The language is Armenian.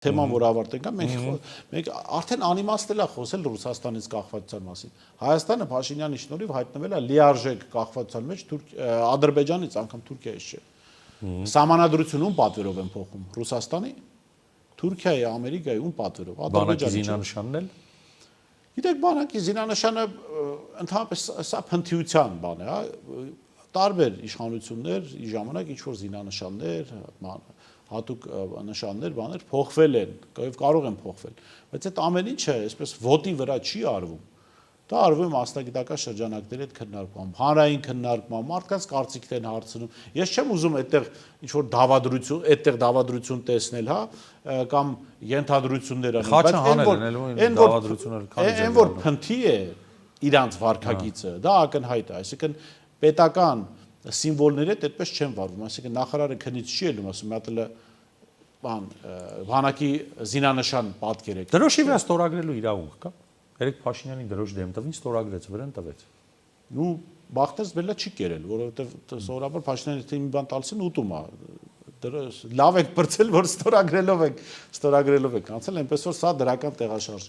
թեման, որ ավարտենք, մենք արդեն անիմաստել է խոսել Ռուսաստանից կախվածության մասին։ Հայաստանը Փաշինյանի շնորհիվ հայտնվել է լիարժեք կախվածության մեջ Ադրբեջանից, անգամ Թուրքիայից չէ։ Սահմանադրությունում պատվերով են փոխում Ռուսաստանի, Թուրքիայի, Ամերիկայի ում պատվերով, Բանակի զինանշանն էլ։ Գիտեք, բանակի զինանշանը ընդհանրապես սա փնթիության բան է, տարբեր իշխանություններ ի ժամանակ ինչ որ զինանշաններ, հատուկ նշաններ, բաներ փոխվել են, կարող են փոխվել, բայց այդ ամեն ինչը այսպես ոտի վրա չի արվում։ Դա արվում է մասնագիտական շրջանակների հետ քննարկմամբ, հանրային քննարկմամբ, մարդկանց կարծիքն են հարցնում։ Ես չեմ ուզում այդտեղ ինչ որ դավադրություն տեսնել, հա, կամ ենթադրություններ անել, բայց այն որ փնթի է իրանց վարքագիծը, դա ակնհայտ է, այսինքն պետական սիմվոլների հետ այդպես չեն վարվում, այսինքն նախարարը քնից չի ելնում, ասում է բանակի զինանշան պատկեր եք։ Դրոշի վրա ստորագրելու իրավունք կա։ Երեք Փաշինյանին դրոշ դեմ տվին, ստորագրեց, վրան տվեց։ Ну, բախտերս բելա չի կերել, որովհետև սովորաբար Փաշինյանը թե մի բան տալիս են ուտում է։ Լավ եք բրցել, որ ստորագրելով եք անցել, այնպես որ սա դրական տեղաշարժ է։